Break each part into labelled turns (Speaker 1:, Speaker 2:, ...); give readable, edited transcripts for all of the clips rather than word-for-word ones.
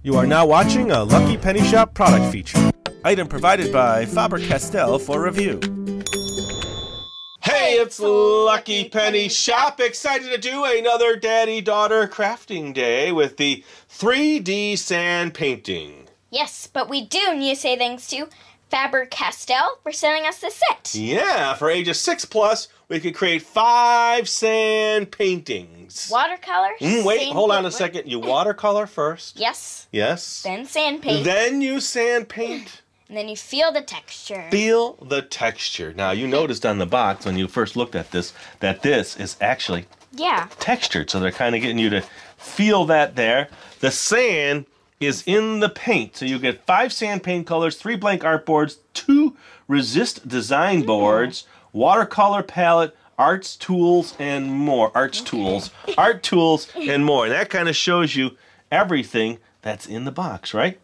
Speaker 1: You are now watching a Lucky Penny Shop product feature. Item provided by Faber-Castell for review. Hey, it's Lucky Penny Shop. Excited to do another daddy-daughter crafting day with the 3D sand painting.
Speaker 2: Yes, but we do need to say thanks to Faber-Castell for sending us this set.
Speaker 1: Yeah, for ages 6+, we could create 5 sand paintings.
Speaker 2: Watercolors?
Speaker 1: Wait, hold on a second. You watercolor first.
Speaker 2: Yes.
Speaker 1: Yes.
Speaker 2: Then sand paint.
Speaker 1: Then you sand paint.
Speaker 2: And then you feel the texture.
Speaker 1: Feel the texture. Now, you noticed on the box when you first looked at this that this is actually textured. So they're kind of getting you to feel that there. The sand is in the paint. So you get 5 sand paint colors, 3 blank art boards, 2 resist design boards, watercolor palette, art tools, and more. Art tools and more. And that kind of shows you everything that's in the box, right?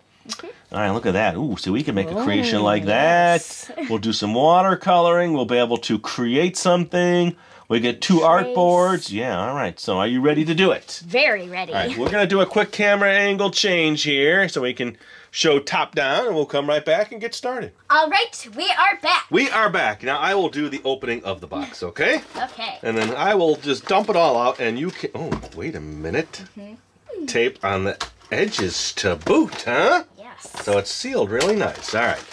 Speaker 1: All right, look at that. Ooh, so we can make a creation like that. We'll do some watercoloring. We'll be able to create something. We get 2 art boards. Yeah, all right. So are you ready to do it?
Speaker 2: Very ready.
Speaker 1: All right, we're going to do a quick camera angle change here so we can show top down, and we'll come right back and get started.
Speaker 2: All right, we are back.
Speaker 1: We are back. Now, I will do the opening of the box, okay?
Speaker 2: Okay.
Speaker 1: And then I will just dump it all out, and you can... Oh, wait a minute. Tape on the edges to boot, huh?
Speaker 2: Yes.
Speaker 1: So it's sealed really nice. All right.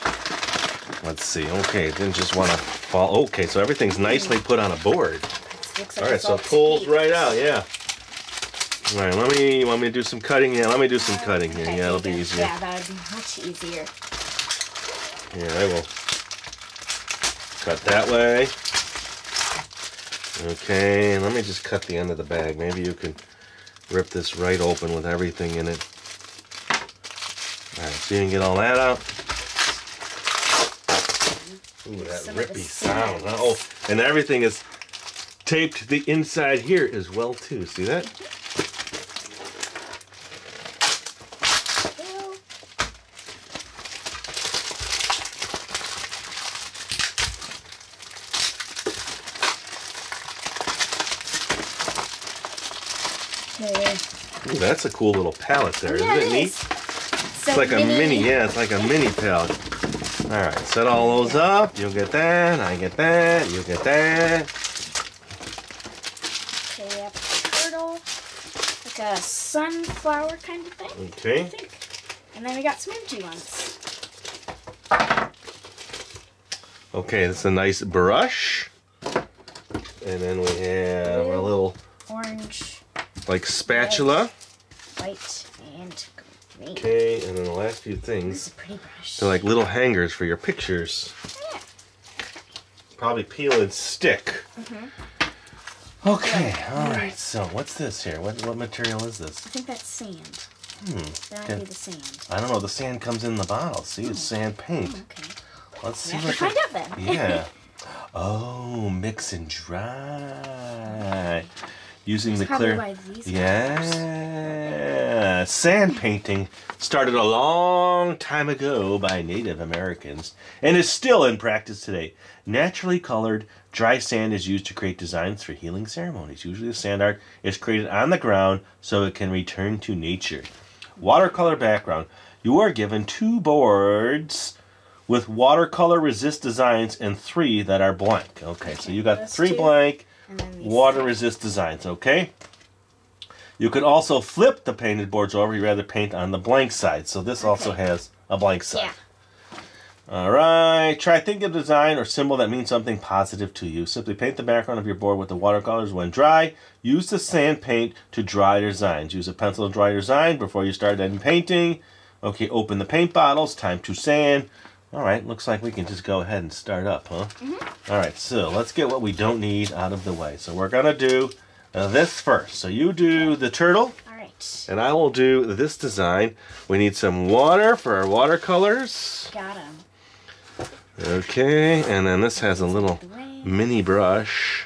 Speaker 1: Let's see. Okay, it didn't just want to fall. Okay, so everything's nicely put on a board.
Speaker 2: Looks like
Speaker 1: All right, so it pulls right out, yeah. All right, you want me to do some cutting? Yeah, let me do some cutting here. Yeah, it'll be easier.
Speaker 2: Yeah, that would be much easier.
Speaker 1: Yeah, I will cut that way. Okay, let me just cut the end of the bag. Maybe you can rip this right open with everything in it. All right, so you can get all that out. Ooh, that rippy sound. Oh, and everything is taped to the inside here as well, too. See that? Ooh, that's a cool little palette there, isn't it neat? It's like a mini, it's like a mini palette. All right, set all those up. You'll get that, I get that, you get that.
Speaker 2: Okay, we have a turtle, like a sunflower kind of thing.
Speaker 1: Okay.
Speaker 2: I think. And then we got some empty ones.
Speaker 1: Okay, that's a nice brush. And then we have a little
Speaker 2: orange,
Speaker 1: like spatula.
Speaker 2: White and green.
Speaker 1: Okay, and then the last few things.
Speaker 2: This is a pretty brush.
Speaker 1: They're like little hangers for your pictures.
Speaker 2: Yeah.
Speaker 1: Probably peel and stick. Okay, all right. So what's this here? What material is this?
Speaker 2: I think that's sand. That might be the sand.
Speaker 1: I don't know. The sand comes in the bottle. See, it's sand paint.
Speaker 2: Okay.
Speaker 1: Let's see
Speaker 2: We
Speaker 1: what.
Speaker 2: have to find out then.
Speaker 1: Yeah. Oh, mix and dry. Using the clear.
Speaker 2: Why these
Speaker 1: Yeah. Sand painting started a long time ago by Native Americans and is still in practice today. Naturally colored dry sand is used to create designs for healing ceremonies. Usually the sand art is created on the ground so it can return to nature. Watercolor background. You are given 2 boards with watercolor resist designs and 3 that are blank. Okay, so you got 3 blank water resist designs, okay? You could also flip the painted boards over. You'd rather paint on the blank side. So this also has a blank side.
Speaker 2: Yeah.
Speaker 1: All right. Try thinking of a design or symbol that means something positive to you. Simply paint the background of your board with the watercolors. When dry, use the sand paint to dry your designs. Use a pencil to dry your design before you start any painting. Okay, open the paint bottles. Time to sand. All right, looks like we can just go ahead and start up, huh? All right, so let's get what we don't need out of the way. So we're going to do this first. So you do the turtle.
Speaker 2: All right.
Speaker 1: And I will do this design. We need some water for our watercolors.
Speaker 2: Got them.
Speaker 1: Okay, and then this has a little mini brush.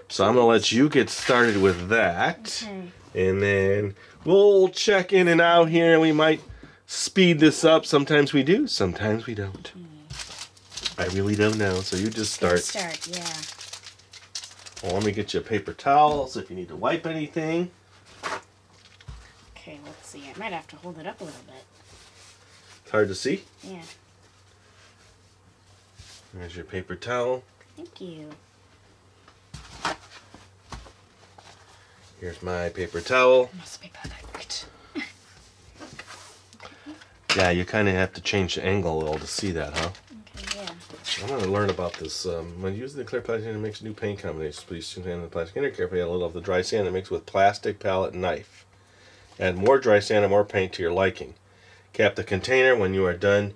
Speaker 1: So I'm going to let you get started with that.
Speaker 2: Okay.
Speaker 1: And then we'll check in and out here. We might speed this up. Sometimes we do, sometimes we don't. I really don't know, so you just start.
Speaker 2: Yeah.
Speaker 1: Well, let me get you a paper towel so if you need to wipe anything.
Speaker 3: Okay, let's see. I might have to hold it up a little bit.
Speaker 1: It's hard to see?
Speaker 3: Yeah.
Speaker 1: There's your paper towel.
Speaker 3: Thank you.
Speaker 1: Here's my paper towel.
Speaker 3: Must be perfect.
Speaker 1: Yeah, you kind of have to change the angle a little to see that, huh?
Speaker 3: Okay, yeah.
Speaker 1: I'm going to learn about this. When using the clear plastic to mix new paint combinations, please sand the plastic in carefully. Add a little of the dry sand and mix with plastic palette and knife. Add more dry sand and more paint to your liking. Cap the container when you are done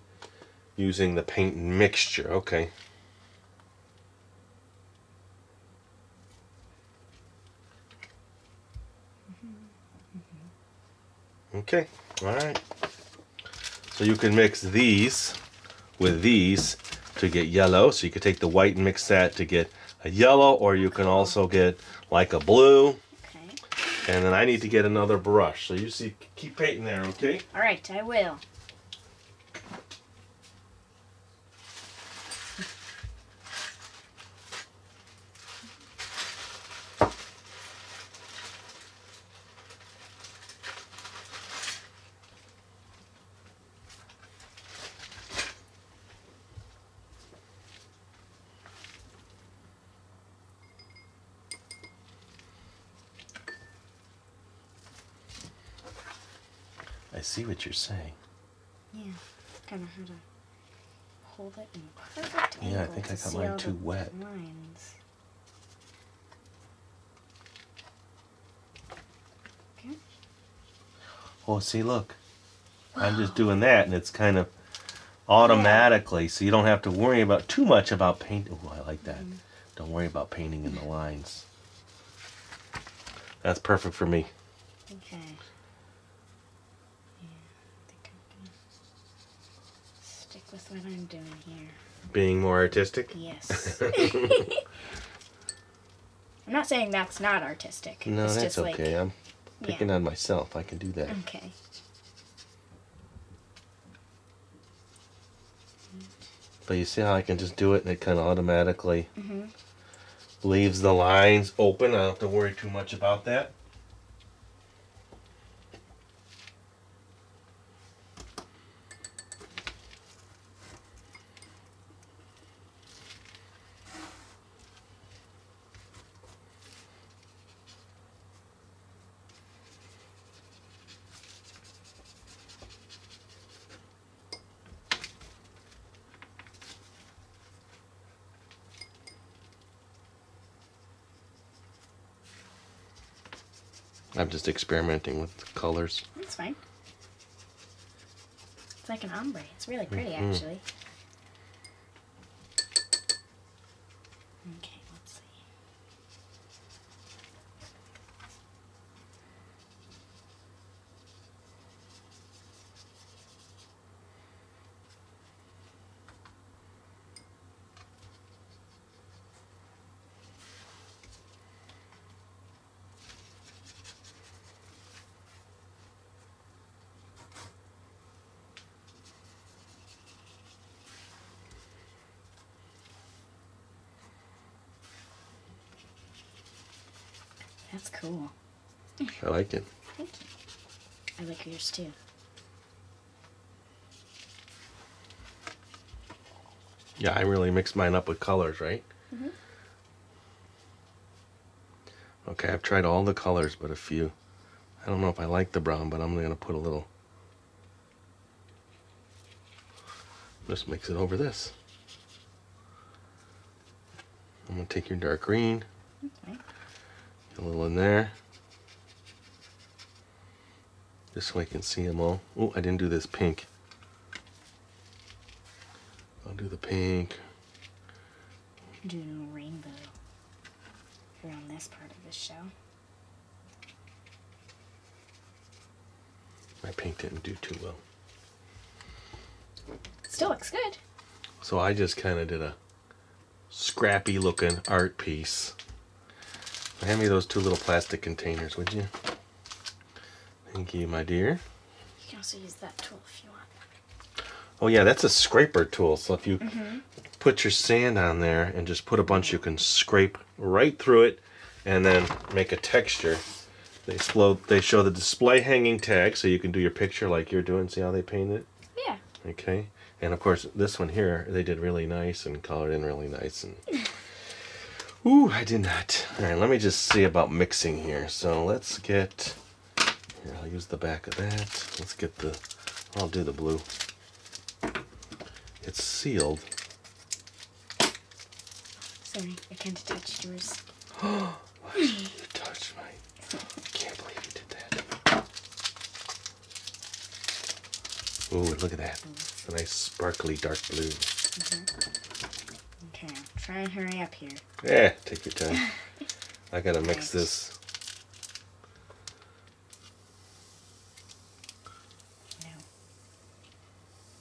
Speaker 1: using the paint mixture. Okay. Okay, alright. So you can mix these with these to get yellow. So you could take the white and mix that to get a yellow, or you can also get like a blue.
Speaker 3: Okay.
Speaker 1: And then I need to get another brush. So you see, keep painting there, okay?
Speaker 3: Alright, I will.
Speaker 1: I see what you're saying.
Speaker 3: Yeah, kind of how to hold it in perfect angle.
Speaker 1: Yeah, I think I got mine too wet.
Speaker 3: Lines. Okay.
Speaker 1: Oh, see, look. I'm just doing that, and it's kind of automatically, so you don't have to worry about too much about paint. Oh, I like that. Don't worry about painting in the lines. That's perfect for me.
Speaker 3: Okay. Yeah, I think I'm gonna stick with what I'm doing here.
Speaker 1: Being more artistic?
Speaker 3: Yes. I'm not saying that's not artistic.
Speaker 1: No,
Speaker 3: it's
Speaker 1: that's
Speaker 3: just like,
Speaker 1: okay. I'm picking on myself. I can do that.
Speaker 3: Okay.
Speaker 1: But you see how I can just do it and it kind of automatically leaves the lines open. I don't have to worry too much about that. I'm just experimenting with the colors.
Speaker 3: That's fine. It's like an ombre. It's really pretty, actually. Okay, let's see. That's cool.
Speaker 1: I like it.
Speaker 3: Thank you. I like yours too.
Speaker 1: Yeah, I really mixed mine up with colors, right? Okay, I've tried all the colors, but a few. I don't know if I like the brown, but I'm going to put a little. Just mix it over this. I'm going to take your dark green.
Speaker 3: Okay.
Speaker 1: A little in there. This way I can see them all. Oh, I didn't do this pink. I'll do the pink.
Speaker 3: Do a rainbow around this part of the shell.
Speaker 1: My pink didn't do too well.
Speaker 3: Still looks good.
Speaker 1: So I just kind of did a scrappy looking art piece. Hand me those two little plastic containers, would you? Thank you, my dear.
Speaker 3: You can also use that tool if you want.
Speaker 1: Oh yeah, that's a scraper tool. So if you put your sand on there and just put a bunch, you can scrape right through it and then make a texture They show the display hanging tag, so you can do your picture like you're doing. See how they painted it?
Speaker 2: Yeah.
Speaker 1: Okay. And of course, this one here, they did really nice and colored in really nice. And ooh, I did not. All right, let me just see about mixing here. So let's get, here, I'll use the back of that. Let's get the, I'll do the blue. It's sealed.
Speaker 3: Sorry, I kind of touched yours.
Speaker 1: Oh, you touched mine. I can't believe you did that. Ooh, look at that. It's a nice sparkly dark blue.
Speaker 3: Okay, try and hurry up here.
Speaker 1: Yeah, take your time. I gotta mix this.
Speaker 3: No.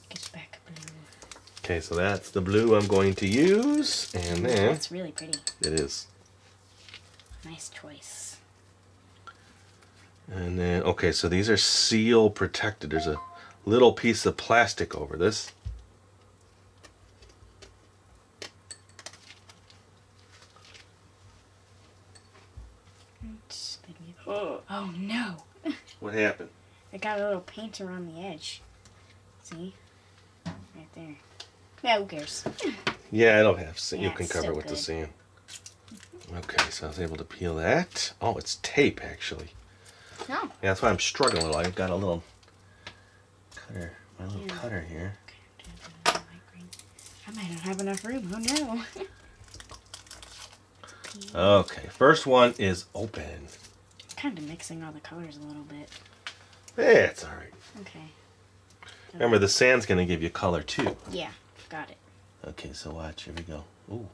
Speaker 3: Get back blue.
Speaker 1: Okay, so that's the blue I'm going to use, and then
Speaker 3: That's really pretty.
Speaker 1: it is.
Speaker 3: Nice choice.
Speaker 1: And then, okay, so these are seal protected. There's a little piece of plastic over this.
Speaker 3: Oh no!
Speaker 1: What happened?
Speaker 3: I got a little paint around the edge. See? Right there. Yeah, who cares?
Speaker 1: Yeah, it'll have. You
Speaker 3: Yeah,
Speaker 1: can
Speaker 3: it's
Speaker 1: cover
Speaker 3: still
Speaker 1: with the
Speaker 3: good.
Speaker 1: sand. Okay, so I was able to peel that. Oh, it's tape actually.
Speaker 2: No.
Speaker 1: Yeah, that's why I'm struggling a little. I've got a little cutter, my little cutter here.
Speaker 3: I might not have enough room. Oh no!
Speaker 1: Okay, first one is open.
Speaker 3: Kind of mixing all the colors a little bit.
Speaker 1: Yeah, it's all right.
Speaker 3: Okay.
Speaker 1: Remember, the sand's going to give you color too.
Speaker 3: Yeah, got it.
Speaker 1: Okay, so watch. Here we go. Ooh.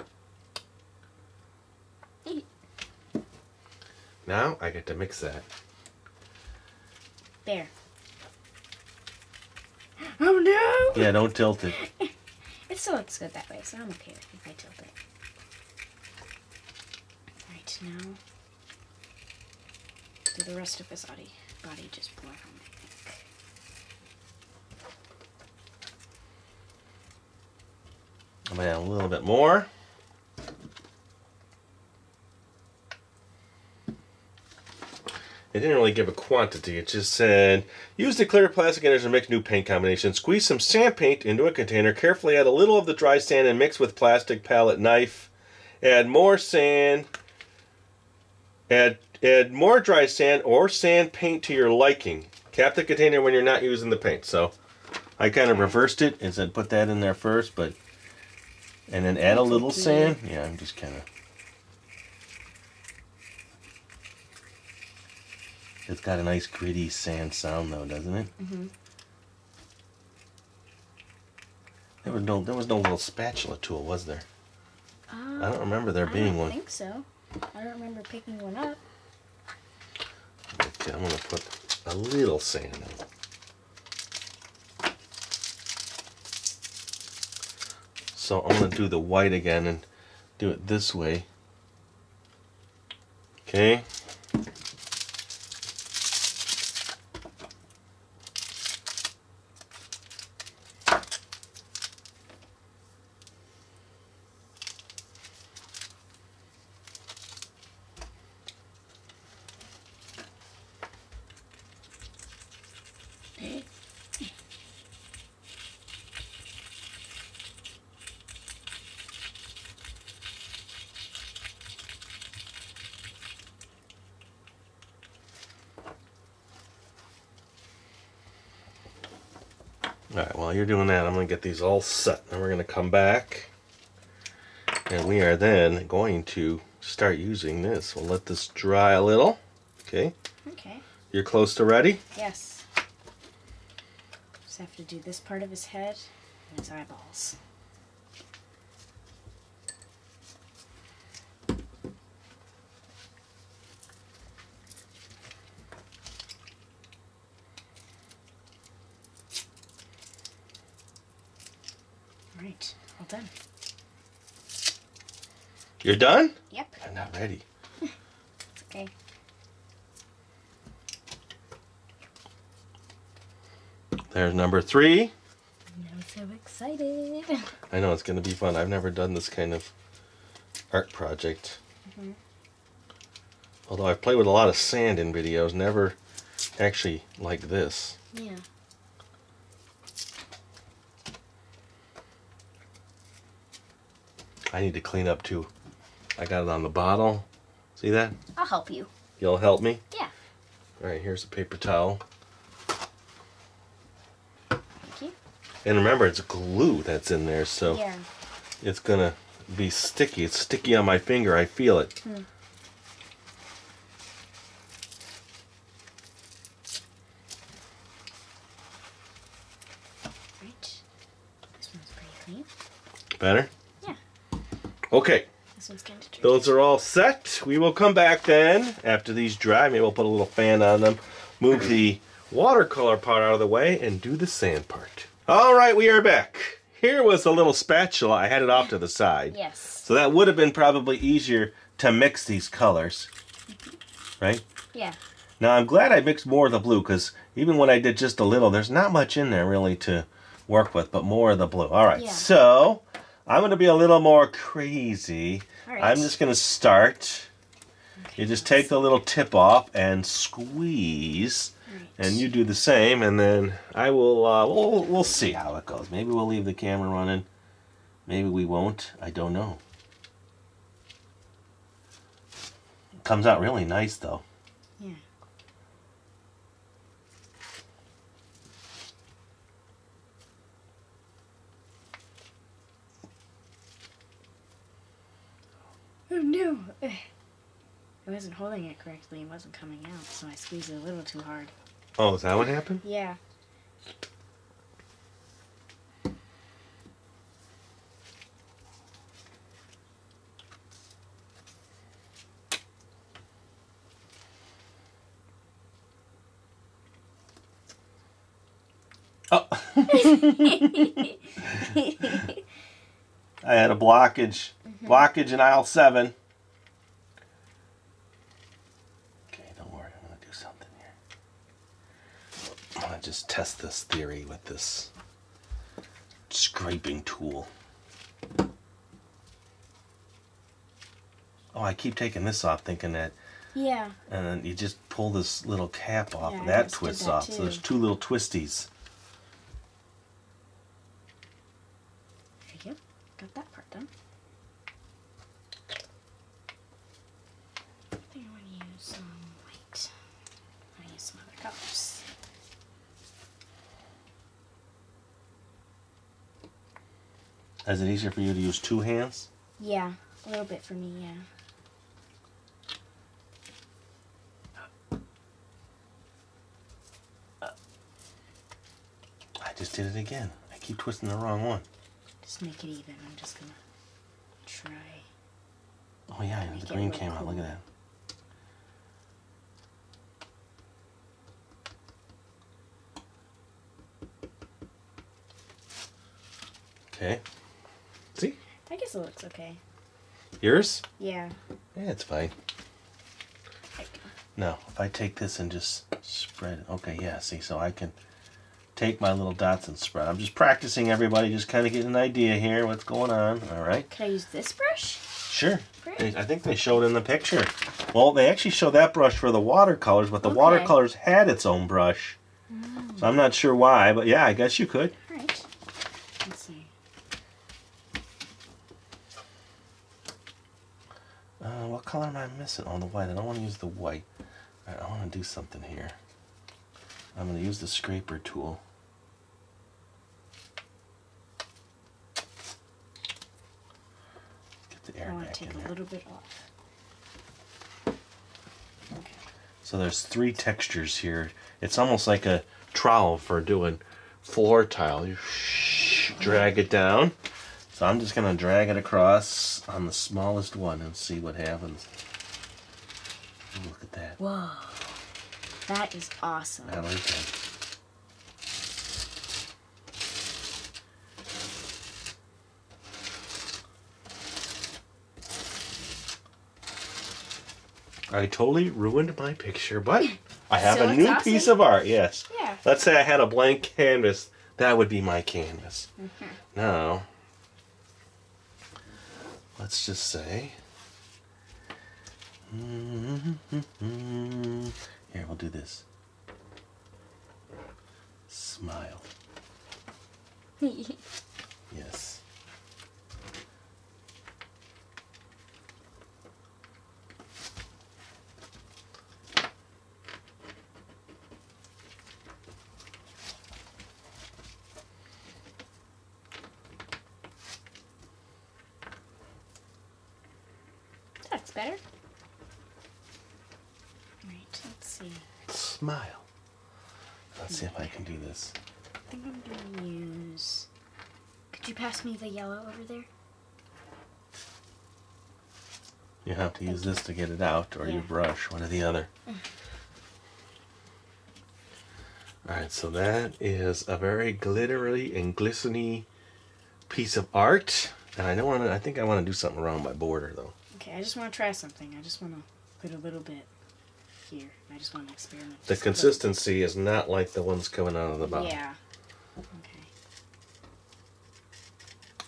Speaker 1: Now I get to mix that.
Speaker 3: There. Oh no!
Speaker 1: Yeah, don't tilt it.
Speaker 3: It still looks good that way, so I'm okay if I tilt it. Right, now do the rest of his body just brown, I think.
Speaker 1: I'm going to add a little bit more. It didn't really give a quantity. It just said, use the clear plastic containers to mix new paint combinations. Squeeze some sand paint into a container. Carefully add a little of the dry sand and mix with plastic palette knife. Add more sand. Add more dry sand or sand paint to your liking. Cap the container when you're not using the paint. So I kind of reversed it and said put that in there first, and then add a little sand. Yeah, I'm just kind of. It's got a nice gritty sand sound though, doesn't it?
Speaker 3: Mm-hmm.
Speaker 1: There was no little spatula tool, was there? I don't remember there being one.
Speaker 3: I don't think so. I don't remember picking one up.
Speaker 1: Okay, I'm gonna put a little sand in. So I'm gonna do the white again and do it this way. Okay. Alright, while you're doing that, I'm going to get these all set. And we're going to come back. And we are then going to start using this. We'll let this dry a little. Okay?
Speaker 3: Okay.
Speaker 1: You're close to ready?
Speaker 3: Yes. Just have to do this part of his head and his eyeballs. Alright, all done.
Speaker 1: You're done?
Speaker 3: Yep.
Speaker 1: I'm not ready.
Speaker 3: It's okay.
Speaker 1: There's number 3.
Speaker 3: I'm so excited.
Speaker 1: I know, it's going to be fun. I've never done this kind of art project. Although I've played with a lot of sand in videos, never actually like this.
Speaker 3: Yeah.
Speaker 1: I need to clean up too. I got it on the bottle. See that?
Speaker 2: I'll help you.
Speaker 1: You'll help me?
Speaker 2: Yeah.
Speaker 1: Alright, here's a paper towel.
Speaker 3: Thank you.
Speaker 1: And remember, it's glue that's in there, so
Speaker 3: Yeah.
Speaker 1: it's gonna be sticky. It's sticky on my finger. I feel it.
Speaker 3: Right. This one's pretty clean.
Speaker 1: Better?
Speaker 3: Yeah.
Speaker 1: Okay.
Speaker 3: This one's kind of tricky.
Speaker 1: Those are all set. We will come back then after these dry. Maybe we'll put a little fan on them. Move the watercolor part out of the way and do the sand part. All right, we are back. Here was a little spatula. I had it off to the side.
Speaker 3: Yes.
Speaker 1: So that would have been probably easier to mix these colors. Right?
Speaker 3: Yeah.
Speaker 1: Now I'm glad I mixed more of the blue because even when I did just a little, there's not much in there really to work with, but more of the blue. All right, so I'm going to be a little more crazy.
Speaker 3: All right.
Speaker 1: I'm just going to start. Okay. You just take the little tip off and squeeze. Right. And you do the same, and then I will, we'll see how it goes. Maybe we'll leave the camera running. Maybe we won't. I don't know. It comes out really nice, though.
Speaker 3: Yeah. Oh no! I wasn't holding it correctly. It wasn't coming out, so I squeezed it a little too hard.
Speaker 1: Oh, is that what happened?
Speaker 3: Yeah.
Speaker 1: Oh. I had a blockage. Blockage in aisle 7. Okay, don't worry. I'm going to do something here. I'm going to just test this theory with this scraping tool. Oh, I keep taking this off thinking that.
Speaker 3: Yeah.
Speaker 1: And then you just pull this little cap off.
Speaker 3: Yeah,
Speaker 1: And
Speaker 3: I
Speaker 1: that
Speaker 3: just
Speaker 1: twists
Speaker 3: did that
Speaker 1: off.
Speaker 3: too.
Speaker 1: So there's 2 little twisties.
Speaker 3: There you go. Got that part done. I think I want to use some white. I want to use some other colors.
Speaker 1: Is it easier for you to use 2 hands?
Speaker 3: Yeah, a little bit for me, yeah.
Speaker 1: I just did it again. I keep twisting the wrong one.
Speaker 3: Just make it even. I'm just gonna try.
Speaker 1: Oh yeah, the green came out. Look at that. Okay. See?
Speaker 3: I guess it looks okay.
Speaker 1: Yours?
Speaker 3: Yeah.
Speaker 1: Yeah, it's fine.
Speaker 3: There you go.
Speaker 1: No, if I take this and just spread it. Okay, yeah, see, so I can take my little dots and spread. I'm just practicing, everybody, just kind of getting an idea here what's going on. All right.
Speaker 3: Can I use this brush?
Speaker 1: Sure. I think they showed in the picture. Well, they actually showed that brush for the watercolors, but the watercolors had its own brush. So I'm not sure why, but yeah, I guess you could.
Speaker 3: All right. Let's see.
Speaker 1: What color am I missing? Oh, the white. I don't want to use the white. All right, I want to do something here. I'm going to use the scraper tool. Get the air
Speaker 3: I want
Speaker 1: back
Speaker 3: to take
Speaker 1: in
Speaker 3: a
Speaker 1: there.
Speaker 3: little bit off. Okay.
Speaker 1: So there's 3 textures here. It's almost like a trowel for doing floor tile. You drag it down. So I'm just going to drag it across on the smallest one and see what happens. Ooh, look at that.
Speaker 3: Whoa. That is awesome.
Speaker 1: I like that. I totally ruined my picture, but I have
Speaker 2: So
Speaker 1: a
Speaker 2: it's
Speaker 1: new
Speaker 2: awesome.
Speaker 1: piece of art, yes.
Speaker 3: Yeah.
Speaker 1: Let's say I had a blank canvas. That would be my canvas. Now, let's just say Here, we'll do this. Smile. Yes.
Speaker 3: That's better. Right, let's see.
Speaker 1: Smile. Let's see if I can do this.
Speaker 3: I think I'm gonna use... Could you pass me the yellow over there?
Speaker 1: You have to use this to get it out, or your brush, one or the other. Alright, so that is a very glittery and glistening piece of art. And I think I want to do something around my border, though.
Speaker 3: Okay, I just want to try something. I just want to put a little bit here. I just want to experiment.
Speaker 1: The consistency is not like the ones coming out of the bottle.
Speaker 3: Yeah. Okay.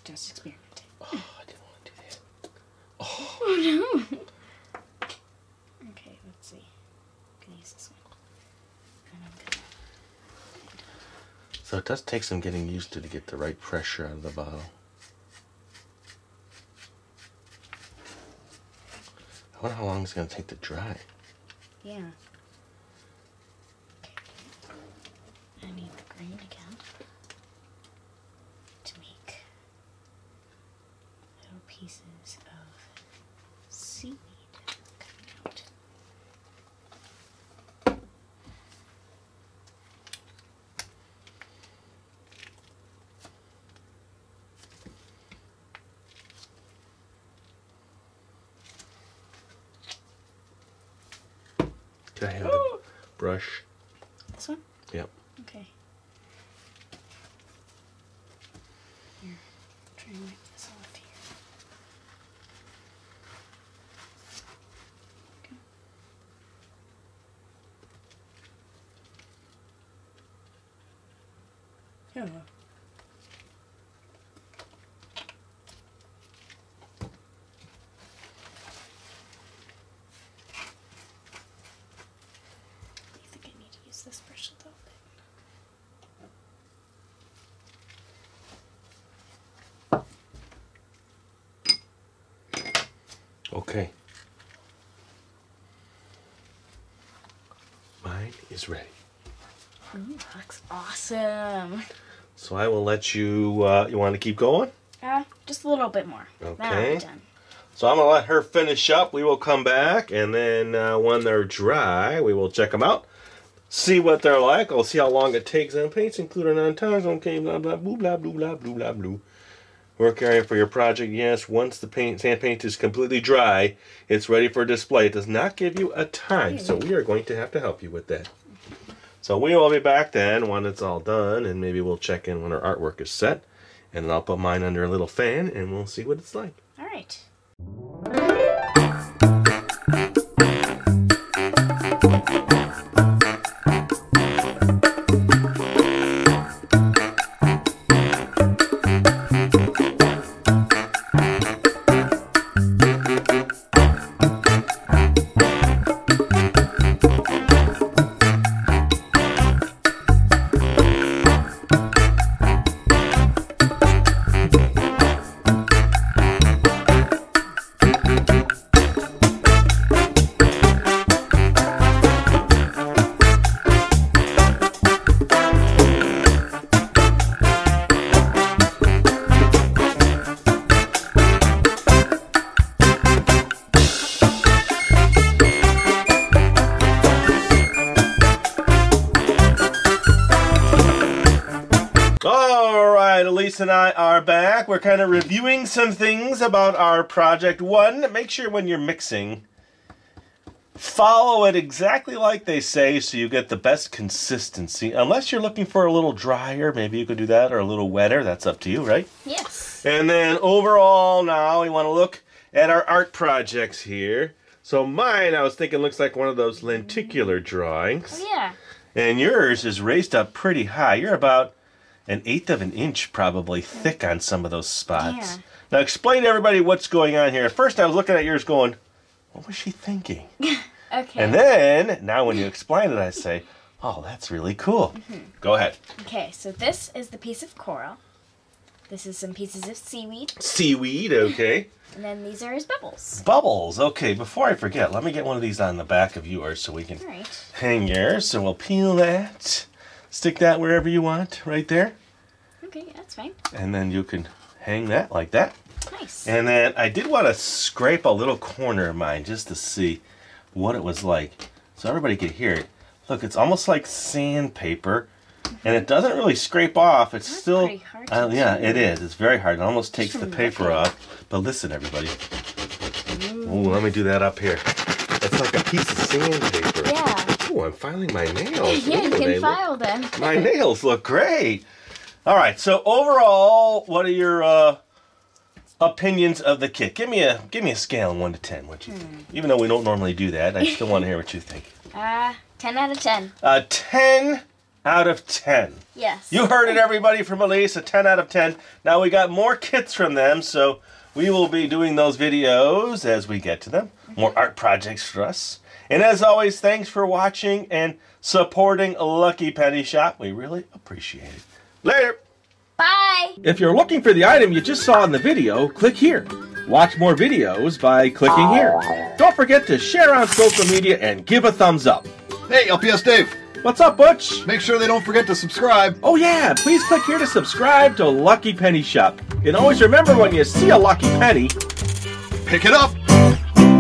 Speaker 3: Just experimenting.
Speaker 1: Oh, I didn't want to do that.
Speaker 3: Oh no. Okay, let's see. I'm gonna use this one. And I'm gonna...
Speaker 1: So it does take some getting used to get the right pressure out of the bottle. I wonder how long it's going to take to dry.
Speaker 3: Yeah. Okay. I need the green again to make little pieces of seaweed coming out.
Speaker 1: Can I have the brush?
Speaker 3: This one?
Speaker 1: Yep.
Speaker 3: Okay. Here, try and wipe this off here. Okay. Oh. I think I need to use this brush a little bit.
Speaker 1: Okay. Mine is ready.
Speaker 3: Ooh, that looks awesome.
Speaker 1: So I will let you, you want to keep going?
Speaker 3: Just a little bit more.
Speaker 1: Okay.
Speaker 3: Now I'm done.
Speaker 1: So I'm going to let her finish up. We will come back, and then when they're dry, we will check them out. See what they're like. I'll see how long it takes. And paints included on times. Okay, blah, blah, blah, blah, blah, blah, blah, blah, blah. Work area for your project. Yes, once the sand paint is completely dry, it's ready for display. It does not give you a time, so we are going to have to help you with that. So we will be back then when it's all done, and maybe we'll check in when our artwork is set. And then I'll put mine under a little fan, and we'll see what it's like.
Speaker 3: All right.
Speaker 1: Alyse and I are back. We're kind of reviewing some things about our project. One, make sure when you're mixing, follow it exactly like they say so you get the best consistency. Unless you're looking for a little drier, maybe you could do that, or a little wetter. That's up to you, right?
Speaker 2: Yes.
Speaker 1: And then overall now we want to look at our art projects here. So mine, I was thinking, looks like one of those lenticular drawings.
Speaker 2: Oh, yeah.
Speaker 1: And yours is raised up pretty high. You're about 1/8 of an inch probably thick on some of those spots.
Speaker 3: Yeah.
Speaker 1: Now explain to everybody what's going on here. At first I was looking at yours going, What was she thinking?
Speaker 3: Okay.
Speaker 1: And then, now when you explain it, I say, oh, that's really cool. Go ahead.
Speaker 3: Okay, so this is the piece of coral. This is some pieces of seaweed.
Speaker 1: Seaweed, okay.
Speaker 3: And then these are his bubbles.
Speaker 1: Bubbles, okay. Before I forget, let me get one of these on the back of yours so we can hang yours. So we'll peel that. Stick that wherever you want, right there.
Speaker 3: Okay, yeah, that's fine.
Speaker 1: And then you can hang that like that.
Speaker 3: Nice.
Speaker 1: And then I did want to scrape a little corner of mine just to see what it was like, so everybody could hear it. Look, it's almost like sandpaper, and it doesn't really scrape off. It's still,
Speaker 3: pretty hard
Speaker 1: yeah, it is. It's very hard. It almost takes the paper off. But listen, everybody. Ooh, let me do that up here. It's like a piece of sandpaper.
Speaker 3: Yeah.
Speaker 1: Ooh, I'm filing my nails.
Speaker 3: Yeah, you
Speaker 1: Ooh,
Speaker 3: can file them.
Speaker 1: My nails look great. All right, so overall, what are your opinions of the kit? Give me a scale of 1 to 10. What you think? Even though we don't normally do that, I still want to hear what you think.
Speaker 3: 10 out of 10.
Speaker 1: 10 out of 10.
Speaker 3: Yes.
Speaker 1: You heard it, everybody, from Alyse. A 10 out of 10. Now we got more kits from them, so we will be doing those videos as we get to them. More art projects for us. And as always, thanks for watching and supporting Lucky Penny Shop. We really appreciate it. Later.
Speaker 2: Bye.
Speaker 1: If you're looking for the item you just saw in the video, click here. Watch more videos by clicking here. Don't forget to share on social media and give a thumbs up.
Speaker 4: Hey, LPS-Dave.
Speaker 1: What's up, Butch?
Speaker 4: Make sure they don't forget to subscribe.
Speaker 1: Oh yeah, please click here to subscribe to Lucky Penny Shop. And always remember, when you see a lucky penny,
Speaker 4: Pick it up.